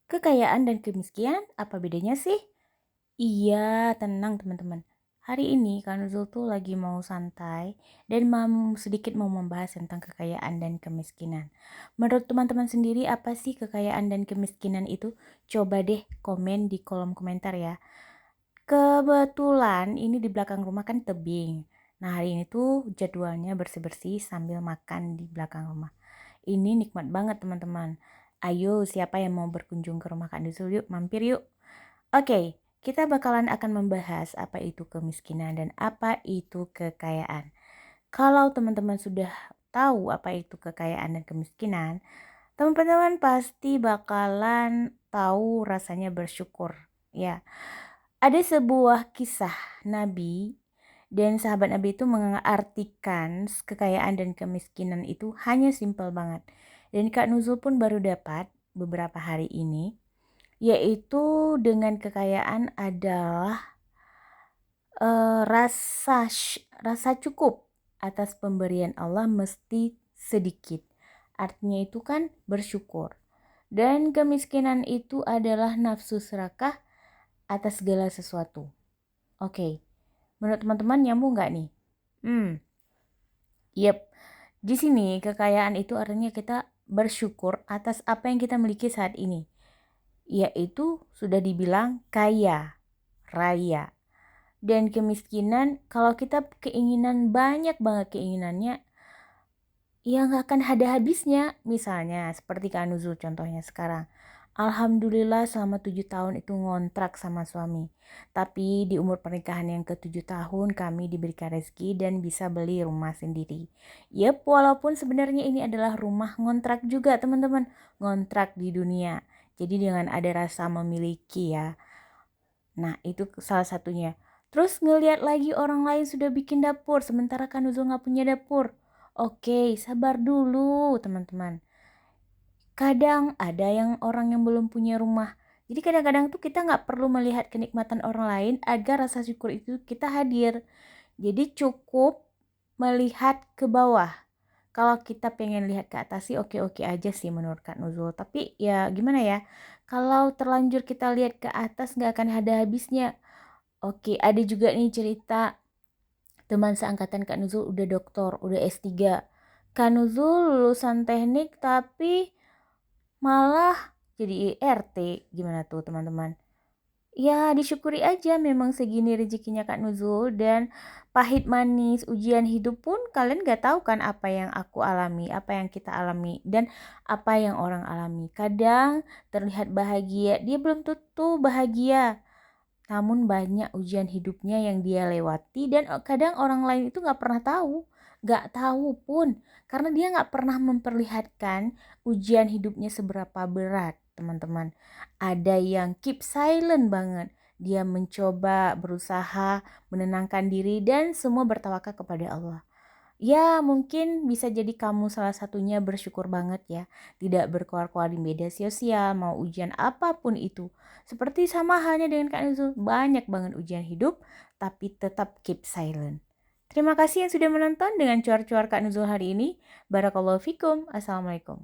Kekayaan dan kemiskinan apa bedanya sih? Iya, tenang teman-teman. Hari ini Kak Nuzul tuh lagi mau santai dan sedikit mau membahas tentang kekayaan dan kemiskinan. Menurut teman-teman sendiri apa sih kekayaan dan kemiskinan itu? Coba deh komen di kolom komentar ya. Kebetulan ini di belakang rumah kan tebing. Nah hari ini tuh jadwalnya bersih-bersih sambil makan di belakang rumah. Ini nikmat banget teman-teman. Ayo siapa yang mau berkunjung ke rumah Kak Nuzul yuk mampir yuk. Oke, kita bakalan akan membahas apa itu kemiskinan dan apa itu kekayaan. Kalau teman-teman sudah tahu apa itu kekayaan dan kemiskinan, teman-teman pasti bakalan tahu rasanya bersyukur. Ya, ada sebuah kisah Nabi dan sahabat Nabi itu mengartikan kekayaan dan kemiskinan itu hanya simpel banget. Dan Kak Nuzul pun baru dapat beberapa hari ini, yaitu dengan kekayaan adalah rasa cukup atas pemberian Allah mesti sedikit. Artinya itu kan bersyukur. Dan kemiskinan itu adalah nafsu serakah atas segala sesuatu. Oke, menurut teman-teman nyambung nggak nih? Yep. Di sini kekayaan itu artinya kita bersyukur atas apa yang kita miliki saat ini. Yaitu sudah dibilang kaya, raya. Dan kemiskinan, kalau kita keinginan banyak banget keinginannya, ya nggak akan ada habisnya. Misalnya seperti Kak Nuzul contohnya sekarang. Alhamdulillah selama 7 tahun itu ngontrak sama suami. Tapi di umur pernikahan yang ke-7 tahun kami diberikan rezeki dan bisa beli rumah sendiri. Yep, walaupun sebenarnya ini adalah rumah ngontrak juga teman-teman. Ngontrak di dunia. Jadi dengan ada rasa memiliki ya. Nah itu salah satunya. Terus ngelihat lagi orang lain sudah bikin dapur, sementara kan Nuzul nggak punya dapur. Oke, sabar dulu teman-teman. Kadang ada yang orang yang belum punya rumah. Jadi kadang-kadang tuh kita nggak perlu melihat kenikmatan orang lain agar rasa syukur itu kita hadir. Jadi cukup melihat ke bawah. Kalau kita pengen lihat ke atas sih oke-oke aja sih menurut Kak Nuzul. Tapi ya gimana ya, kalau terlanjur kita lihat ke atas nggak akan ada habisnya. Oke, ada juga nih cerita teman seangkatan Kak Nuzul udah doktor, udah S3. Kak Nuzul lulusan teknik tapi malah jadi IRT. Gimana tuh teman-teman? Ya disyukuri aja memang segini rezekinya Kak Nuzul, dan pahit manis ujian hidup pun kalian gak tahu kan apa yang aku alami, apa yang kita alami, dan apa yang orang alami. Kadang terlihat bahagia, dia belum tentu bahagia. Namun banyak ujian hidupnya yang dia lewati dan kadang orang lain itu gak pernah tahu. Gak tahu pun. Karena dia gak pernah memperlihatkan ujian hidupnya seberapa berat, teman-teman. Ada yang keep silent banget. Dia mencoba berusaha menenangkan diri dan semua bertawakal kepada Allah. Ya mungkin bisa jadi kamu salah satunya bersyukur banget ya. Tidak berkoar-koar di media sosial, mau ujian apapun itu. Seperti sama halnya dengan Kak Nuzul, banyak banget ujian hidup, tapi tetap keep silent. Terima kasih yang sudah menonton dengan cuar-cuar Kak Nuzul hari ini. Barakallahu fikum. Assalamualaikum.